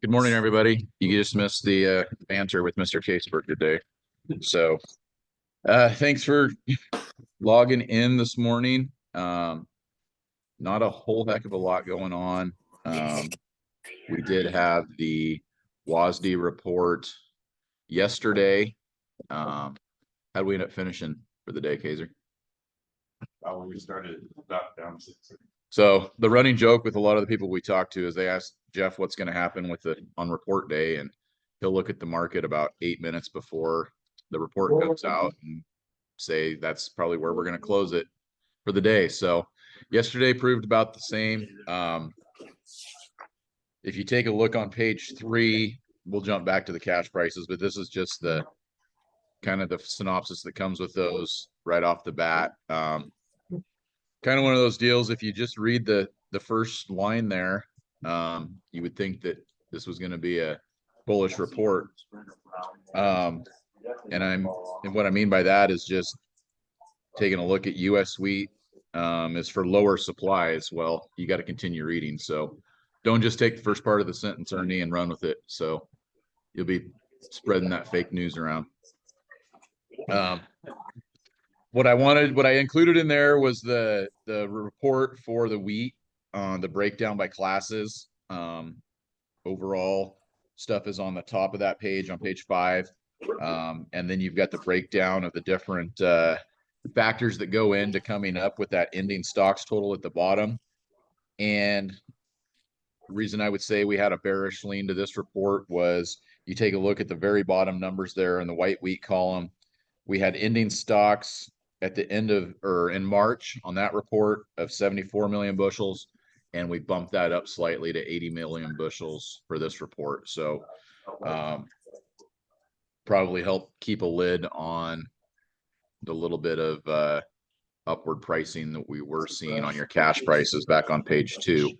Good morning, everybody. You just missed the banter with Mr. Caseberg today. So thanks for logging in this morning. Not a whole heck of a lot going on. We did have the WASD report yesterday. How did we end up finishing for the day, Kaiser? We started about down 6. So the running joke with a lot of the people we talked to is they asked Jeff what's going to happen with it on report day, and he'll look at the market about 8 minutes before the report goes out and say that's probably where we're going to close it for the day. So yesterday proved about the same. If you take a look on page 3, we'll jump back to the cash prices, but this is just the kind of the synopsis that comes with those right off the bat. Kind of one of those deals. If you just read the first line there, you would think that this was going to be a bullish report. And what I mean by that is just taking a look at U.S. wheat is for lower supplies. Well, you got to continue reading. So don't just take the first part of the sentence, Ernie, and run with it. So you'll be spreading that fake news around. What I included in there was the report for the wheat, the breakdown by classes. Overall stuff is on the top of that page on page 5. And then you've got the breakdown of the different factors that go into coming up with that ending stocks total at the bottom. And the reason I would say we had a bearish lean to this report was you take a look at the very bottom numbers there in the white wheat column. We had ending stocks at the end of, or in March on that report of 74 million bushels. And we bumped that up slightly to 80 million bushels for this report. So probably help keep a lid on the little bit of upward pricing that we were seeing on your cash prices back on page 2.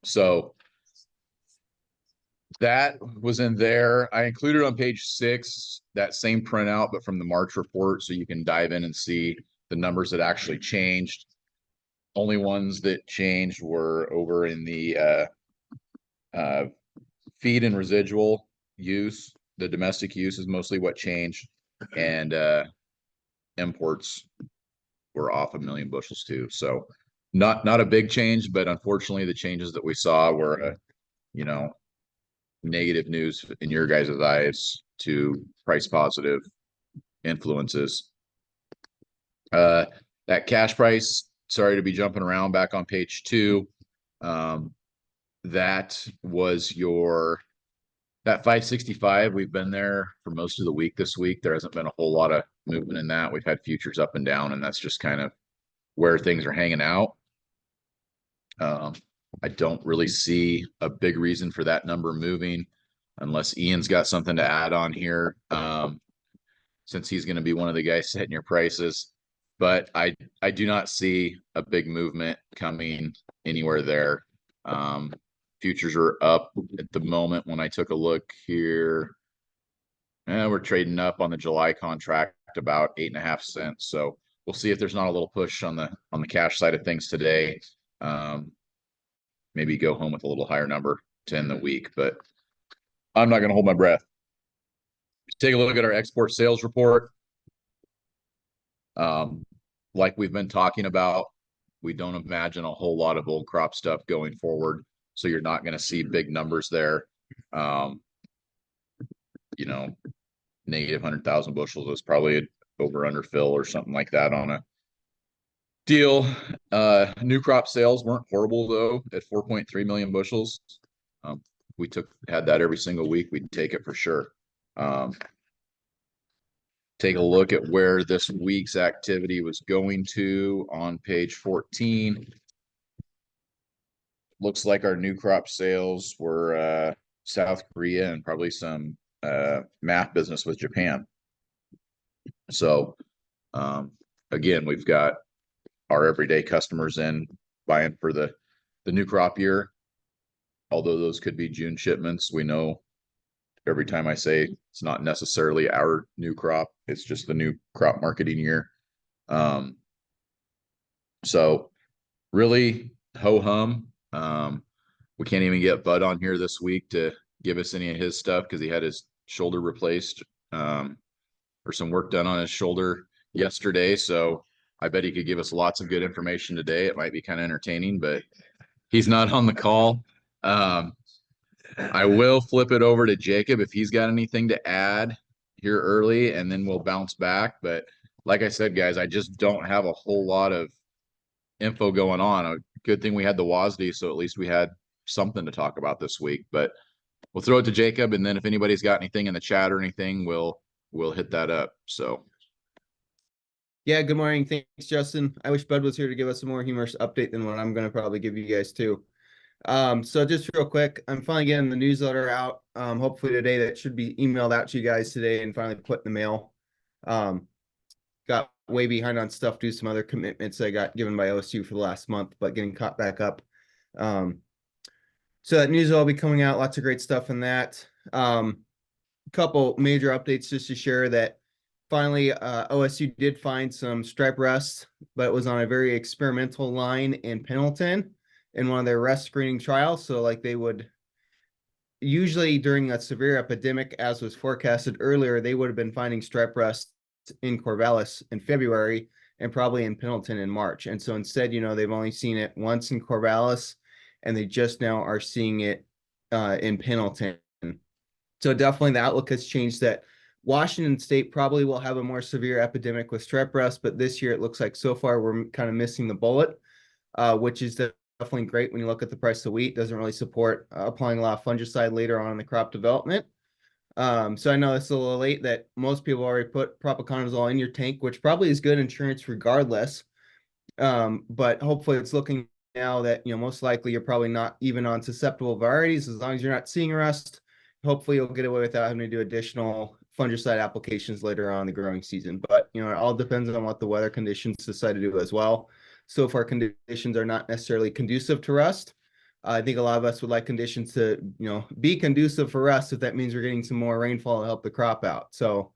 So that was in there. I included on page 6 that same printout, but from the March report, so you can dive in and see the numbers that actually changed. Only ones that changed were over in the feed and residual use. The domestic use is mostly what changed, and imports were off 1 million bushels too. So not a big change, but unfortunately the changes that we saw were negative news in your guys' eyes to price positive influences. That cash price, sorry to be jumping around, back on page 2. That was that 565. We've been there for most of the week this week. There hasn't been a whole lot of movement in that. We've had futures up and down, and that's just kind of where things are hanging out. I don't really see a big reason for that number moving unless Ian's got something to add on here, since he's going to be one of the guys setting your prices. But I do not see a big movement coming anywhere there. Futures are up at the moment. When I took a look here, we're trading up on the July contract about 8.5 cents. So we'll see if there's not a little push on the cash side of things today. Maybe go home with a little higher number to end the week, but I'm not going to hold my breath. Take a look at our export sales report. Like we've been talking about, we don't imagine a whole lot of old crop stuff going forward. So you're not going to see big numbers there. Negative 100,000 bushels is probably an over under fill or something like that on a deal. New crop sales weren't horrible though at 4.3 million bushels. We had that every single week. We'd take it for sure. Take a look at where this week's activity was going to on page 14. Looks like our new crop sales were South Korea and probably some math business with Japan. So again, we've got our everyday customers in buying for the new crop year. Although those could be June shipments, we know every time I say it's not necessarily our new crop, it's just the new crop marketing year. So really ho hum. We can't even get Bud on here this week to give us any of his stuff because he had his shoulder replaced, or some work done on his shoulder yesterday. So I bet he could give us lots of good information today. It might be kind of entertaining, but he's not on the call. I will flip it over to Jacob if he's got anything to add here early, and then we'll bounce back. But like I said, guys, I just don't have a whole lot of info going on. A good thing we had the WASD, so at least we had something to talk about this week. But we'll throw it to Jacob, and then if anybody's got anything in the chat or anything, we'll hit that up. So Yeah, good morning. Thanks, Justin. I wish Bud was here to give us a more humorous update than what I'm going to probably give you guys too. So just real quick, I'm finally getting the newsletter out. Hopefully today that should be emailed out to you guys today and finally put in the mail. Got way behind on stuff due to some other commitments I got given by OSU for the last month, but getting caught back up. So that news will be coming out. Lots of great stuff in that. Couple major updates just to share that finally OSU did find some stripe rust, but it was on a very experimental line in Pendleton in one of their rust screening trials. So like they would usually during a severe epidemic, as was forecasted earlier, they would have been finding stripe rust in Corvallis in February and probably in Pendleton in March. And so instead, they've only seen it once in Corvallis and they just now are seeing it in Pendleton. So definitely the outlook has changed that Washington State probably will have a more severe epidemic with strep rust, but this year it looks like so far we're kind of missing the bullet, which is definitely great when you look at the price of wheat. Doesn't really support applying a lot of fungicide later on in the crop development. So I know it's a little late that most people already put propiconazole in your tank, which probably is good insurance regardless. But hopefully it's looking now that, most likely you're probably not even on susceptible varieties. As long as you're not seeing rust, hopefully you'll get away without having to do additional fungicide applications later on in the growing season. But, it all depends on what the weather conditions decide to do as well. So far, conditions are not necessarily conducive to rust. I think a lot of us would like conditions to, be conducive for rust if that means we're getting some more rainfall to help the crop out. So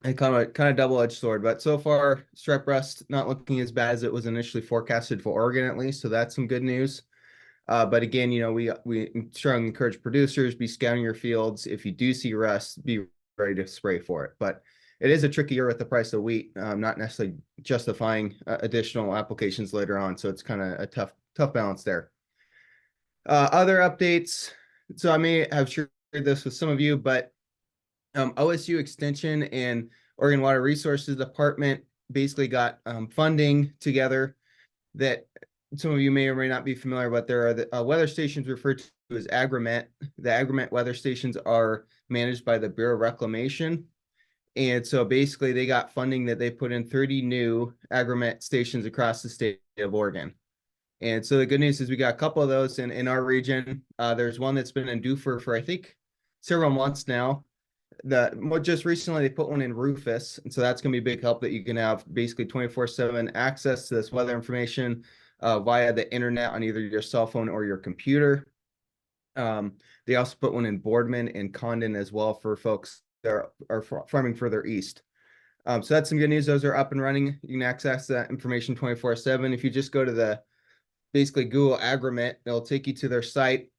it kind of double-edged sword, but so far strep rust not looking as bad as it was initially forecasted for Oregon at least. So that's some good news. But again, we strongly encourage producers, be scouting your fields. If you do see rust, be ready to spray for it. But it is a tricky year with the price of wheat, not necessarily justifying additional applications later on. So it's kind of a tough balance there. Other updates. So I may have shared this with some of you, but OSU Extension and Oregon Water Resources Department basically got funding together that some of you may or may not be familiar, but there are the weather stations referred to as AgriMet. The AgriMet weather stations are managed by the Bureau of Reclamation. And so basically they got funding that they put in 30 new AgriMet stations across the state of Oregon. And so the good news is we got a couple of those in our region. There's one that's been in Dufur for I think several months now. Just recently they put one in Rufus, and so that's going to be a big help that you can have basically 24/7 access to this weather information via the internet on either your cell phone or your computer. They also put one in Boardman and Condon as well for folks that are farming further east. So that's some good news. Those are up and running. You can access that information 24/7. If you just go to the basically Google AgriMet, it'll take you to their site.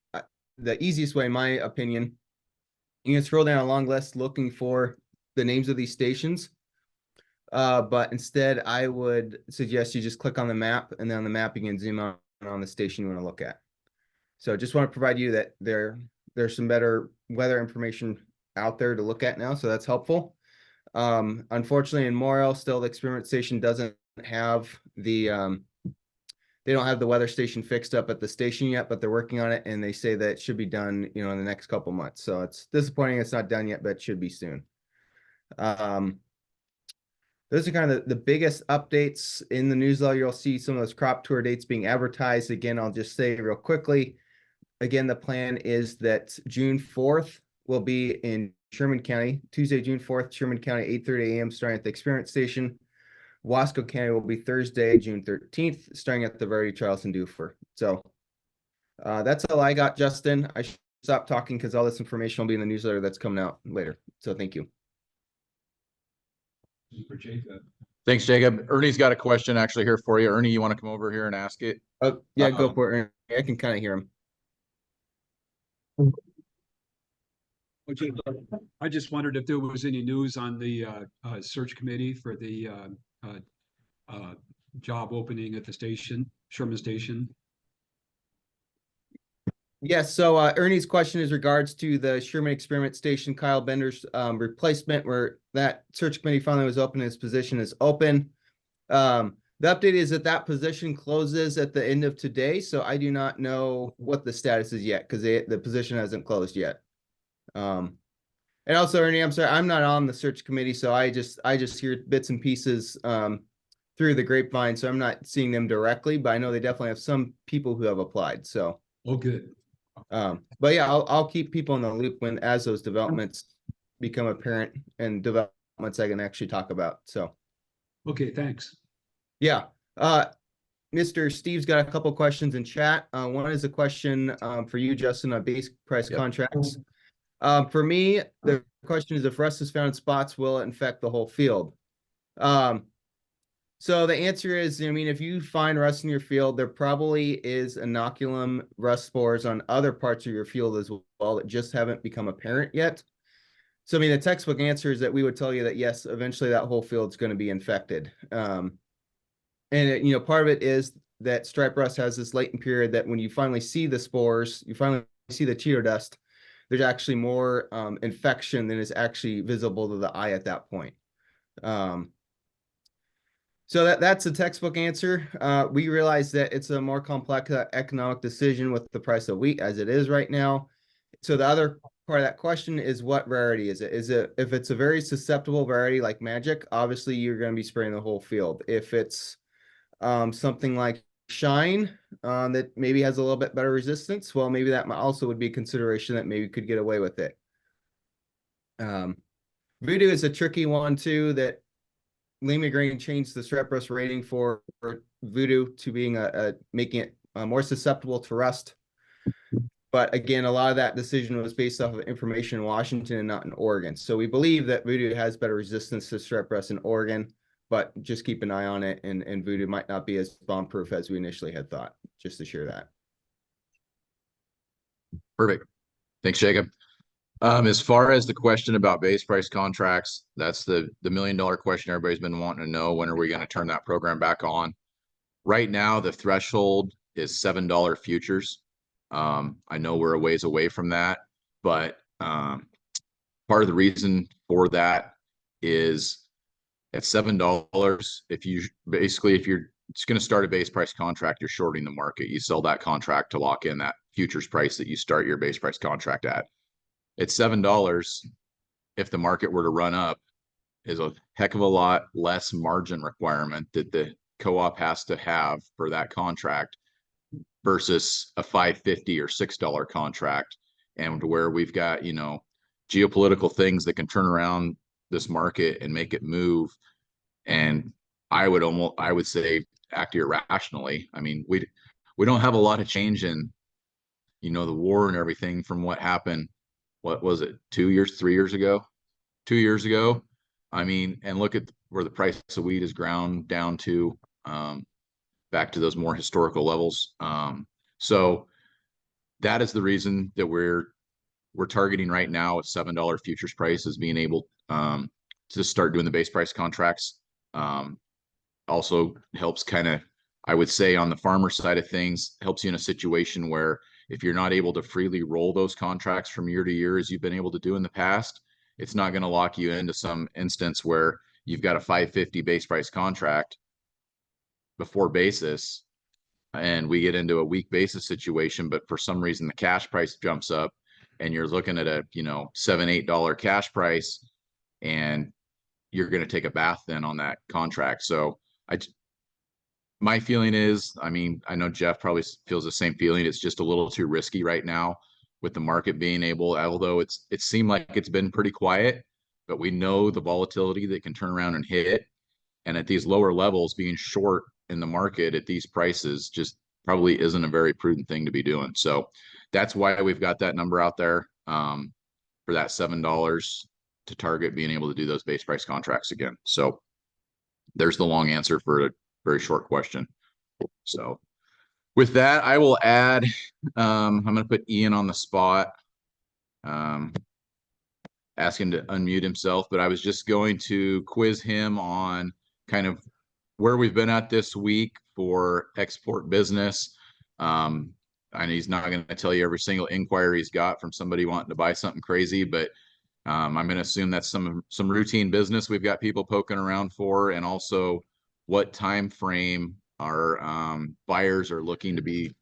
The easiest way, in my opinion, you can scroll down a long list looking for the names of these stations. But instead, I would suggest you just click on the map, and then on the map, you can zoom out on the station you want to look at. So just want to provide you that there's some better weather information out there to look at now. So that's helpful. Unfortunately, in Morrill, still the experiment station doesn't have the, they don't have the weather station fixed up at the station yet, but they're working on it. And they say that it should be done, in the next couple months. So it's disappointing it's not done yet, but it should be soon. Those are kind of the biggest updates in the newsletter. You'll see some of those crop tour dates being advertised. Again, I'll just say real quickly, again, the plan is that June 4th will be in Sherman County, Tuesday, June 4th, Sherman County, 8:30 a.m. starting at the Experience Station. Wasco County will be Thursday, June 13th, starting at the Variety Trials in Dufur. So that's all I got, Justin. I should stop talking because all this information will be in the newsletter that's coming out later. So thank you. Appreciate that. Thanks, Jacob. Ernie's got a question actually here for you. Ernie, you want to come over here and ask it? Oh, yeah, go Um, for it. I can kind of hear him. I just wondered if there was any news on the search committee for the job opening at the station, Sherman Station. Yes, so Ernie's question is regards to the Sherman Experiment Station, Kyle Bender's replacement, where that search committee finally was open, his position is open. The update is that that position closes at the end of today, so I do not know what the status is yet, because the position hasn't closed yet. And also, Ernie, I'm sorry, I'm not on the search committee, so I just hear bits and pieces through the grapevine, so I'm not seeing them directly, but I know they definitely have some people who have applied, so. Oh, good. But yeah, I'll keep people in the loop as those developments become apparent and developments I can actually talk about. So Okay, thanks. yeah. Mr. Steve's got a couple questions in chat. One is a question for you, Justin, on base price Yep. contracts. For me, the question is, if rust is found in spots, will it infect the whole field? So the answer is, I mean, if you find rust in your field, there probably is inoculum rust spores on other parts of your field as well that just haven't become apparent yet. So I mean, the textbook answer is that we would tell you that yes, eventually that whole field's going to be infected. And part of it is that stripe rust has this latent period that when you finally see the spores, you finally see the Cheeto dust, there's actually more infection than is actually visible to the eye at that point. So that's the textbook answer. We realize that it's a more complex economic decision with the price of wheat as it is right now. So the other part of that question is, what variety is it? If it's a very susceptible variety like Magic, obviously you're going to be spraying the whole field. If it's something like Shine that maybe has a little bit better resistance, well, maybe that also would be a consideration that maybe could get away with it. Voodoo is a tricky one too, that Lima Green changed the stripe rust rating for Voodoo to being making it more susceptible to rust. But again, a lot of that decision was based off of information in Washington and not in Oregon. So we believe that Voodoo has better resistance to stripe rust in Oregon, but just keep an eye on it, and Voodoo might not be as bomb-proof as we initially had thought, just to share that. Perfect. Thanks, Jacob. As far as the question about base price contracts, that's the $1 million question everybody's been wanting to know. When are we going to turn that program back on? Right now, the threshold is $7 futures. I know we're a ways away from that, but part of the reason for that is at $7, if you're just going to start a base price contract, you're shorting the market. You sell that contract to lock in that futures price that you start your base price contract at. At $7, if the market were to run up, is a heck of a lot less margin requirement that the co-op has to have for that contract versus a $5.50 or $6 contract. And where we've got, geopolitical things that can turn around this market and make it move. And I would say act irrationally. I mean, we don't have a lot of change in, the war and everything from what happened. What was it? 2 years, 3 years ago? 2 years ago. I mean, and look at where the price of wheat is ground down to, back to those more historical levels. So that is the reason that we're targeting right now at $7 futures price as being able to start doing the base price contracts. Also helps kind of, I would say, on the farmer side of things, helps you in a situation where if you're not able to freely roll those contracts from year to year as you've been able to do in the past, it's not going to lock you into some instance where you've got a $5.50 base price contract before basis and we get into a weak basis situation, but for some reason the cash price jumps up and you're looking at a, $7-8 cash price and you're going to take a bath then on that contract. So my feeling is, I mean, I know Jeff probably feels the same feeling. It's just a little too risky right now with the market being able, although it seemed like it's been pretty quiet, but we know the volatility that can turn around and hit. And at these lower levels, being short in the market at these prices just probably isn't a very prudent thing to be doing. So that's why we've got that number out there for that $7 to target being able to do those base price contracts again. So there's the long answer for a very short question. So with that, I will add, I'm going to put Ian on the spot. Ask him to unmute himself, but I was just going to quiz him on kind of where we've been at this week for export business. And he's not going to tell you every single inquiry he's got from somebody wanting to buy something crazy, but I'm going to assume that's some routine business we've got people poking around for, and also what time frame our buyers are looking to be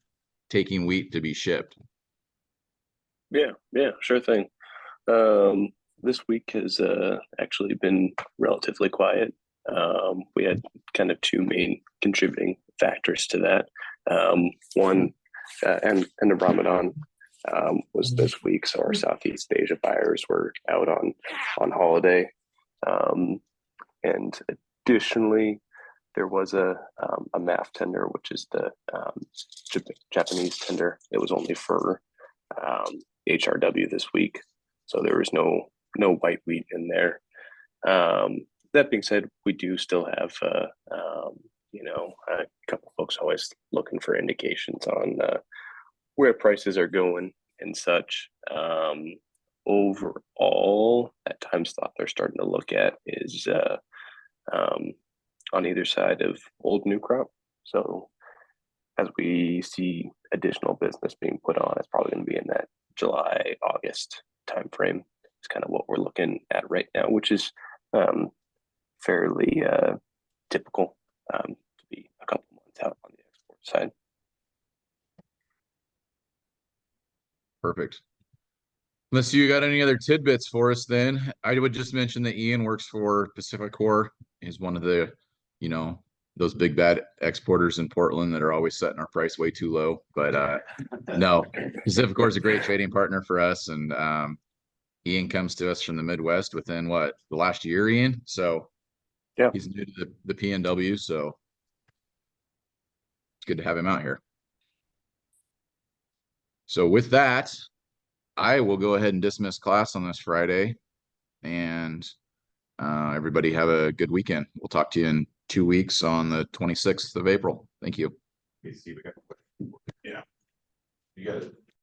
taking wheat to be shipped. Yeah, sure thing. This week has actually been relatively quiet. We had kind of two main contributing factors to that. One, and the Ramadan was this week, so our Southeast Asia buyers were out on holiday. And additionally, there was a MAF tender, which is the Japanese tender. It was only for HRW this week, so there was no white wheat in there. That being said, we do still have a couple folks always looking for indications on where prices are going and such. Overall, at time slot they're starting to look at is on either side of old new crop. So as we see additional business being put on, it's probably going to be in that July, August timeframe. It's kind of what we're looking at right now, which is fairly typical to be a couple months out on the export side. Perfect. Unless you got any other tidbits for us, then I would just mention that Ian works for PacifiCorp. He's one of the, those big bad exporters in Portland that are always setting our price way too low. But no, PacifiCorp is a great trading partner for us, and Ian comes to us from the Midwest within the last year, Ian. So yeah, he's new to the PNW, so it's good to have him out here. So with that, I will go ahead and dismiss class on this Friday, and everybody have a good weekend. We'll talk to you in 2 weeks on the 26th of April. Thank you. Okay, Steve, yeah. You got it.